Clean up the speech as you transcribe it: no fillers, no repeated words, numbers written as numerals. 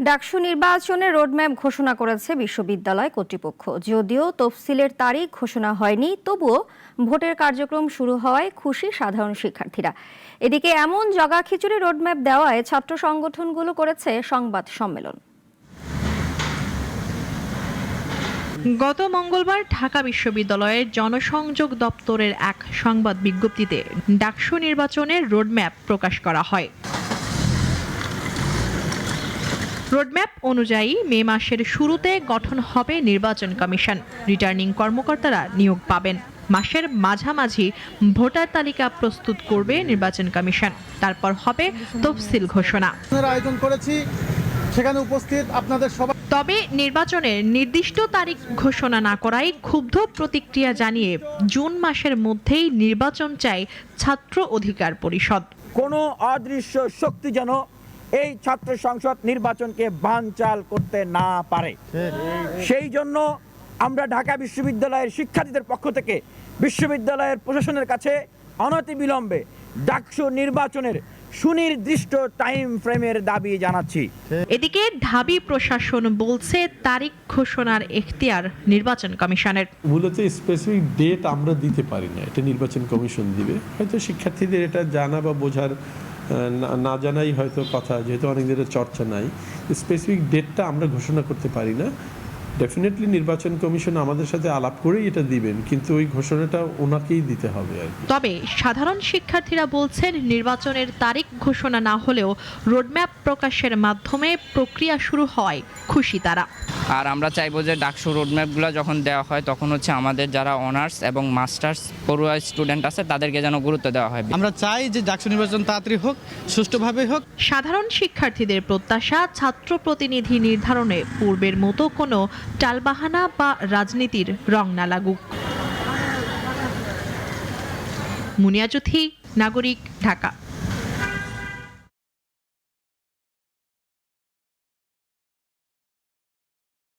ডাকসু নির্বাচনে রোডম্যাপ ঘোষণা করেছে বিশ্ববিদ্যালয় কর্তৃপক্ষ। যদিও তফসিলের তারিখ ঘোষণা হয়নি, তবুও ভোটের কার্যক্রম শুরু হওয়ায় খুশি সাধারণ শিক্ষার্থীরা। এদিকে এমন জগাখিচুড়ি রোডম্যাপ দেওয়ায় ছাত্র সংগঠনগুলো করেছে সংবাদ সম্মেলন। গত মঙ্গলবার ঢাকা বিশ্ববিদ্যালয়ের জনসংযোগ দপ্তরের এক সংবাদ বিজ্ঞপ্তিতে ডাকসু নির্বাচনের রোডম্যাপ প্রকাশ করা হয়। রোডম্যাপ অনুযায়ী মে মাসের শুরুতে গঠন হবে নির্বাচন কমিশন। রিটার্নিং কর্মকর্তারা নিয়োগ পাবেন। মাসের মাঝামাঝি ভোটার তালিকা প্রস্তুত করবে নির্বাচন কমিশন। তারপর হবে তফসিল ঘোষণা। আয়োজন করেছি, সেখানে উপস্থিত আপনাদের সবাই। তবে নির্বাচনের নির্দিষ্ট তারিখ ঘোষণা না করায় ক্ষুব্ধ প্রতিক্রিয়া জানিয়ে জুন মাসের মধ্যেই নির্বাচন চায় ছাত্র অধিকার পরিষদ। কোনো অদৃশ্য শক্তি যেন এই ছাত্র সংসদ নির্বাচনকে বানচাল করতে না পারে। সেই জন্য আমরা ঢাকা বিশ্ববিদ্যালয়ের শিক্ষার্থীদের পক্ষ থেকে বিশ্ববিদ্যালয়ের প্রশাসনের কাছে অনতিবিলম্বে ডাকসু নির্বাচনের সুনির্দিষ্ট টাইম ফ্রেমের দাবি জানাচ্ছি। এদিকে ঢাবি প্রশাসন বলছে তারিখ ঘোষণার এখতিয়ার নির্বাচন কমিশনের। মূলত স্পেসিফিক ডেট আমরা দিতে পারি না, এটা নির্বাচন কমিশন দিবে। হয়তো শিক্ষার্থীদের এটা জানা বা বোঝার না জানাই হয়তো কথা, যেহেতু অনেক দিনের চর্চা নাই, স্পেসিফিক ডেটটা আমরা ঘোষণা করতে পারি না। ডেফিনেটলি নির্বাচন কমিশন আমাদের সাথে আলাপ করেই এটা দিবেন, কিন্তু ওই ঘোষণাটা ওনাকেই দিতে হবে আর কি। তবে সাধারণ শিক্ষার্থীরা বলছেন নির্বাচনের তারিখ ঘোষণা না হলেও রোডম্যাপ প্রকাশের মাধ্যমে প্রক্রিয়া শুরু হয় খুশি তারা। আর আমরা চাইবো যে ডাকসু রোডম্যাপগুলো যখন দেওয়া হয় তখন হচ্ছে আমাদের যারা অনার্স এবং মাস্টার্স পড়ুয়া স্টুডেন্ট আছে তাদেরকে যেন গুরুত্ব দেওয়া হয়। আমরা চাই যে ডাকসু নির্বাচন তাড়াতাড়ি হোক, সুষ্ঠুভাবে হোক। সাধারণ শিক্ষার্থীদের প্রত্যাশা ছাত্র প্রতিনিধি নির্ধারণে পূর্বের মতো কোনো টালবাহানা বা রাজনীতির রং না লাগুক। মুনিয়া চৌধুরী, নাগরিক, ঢাকা।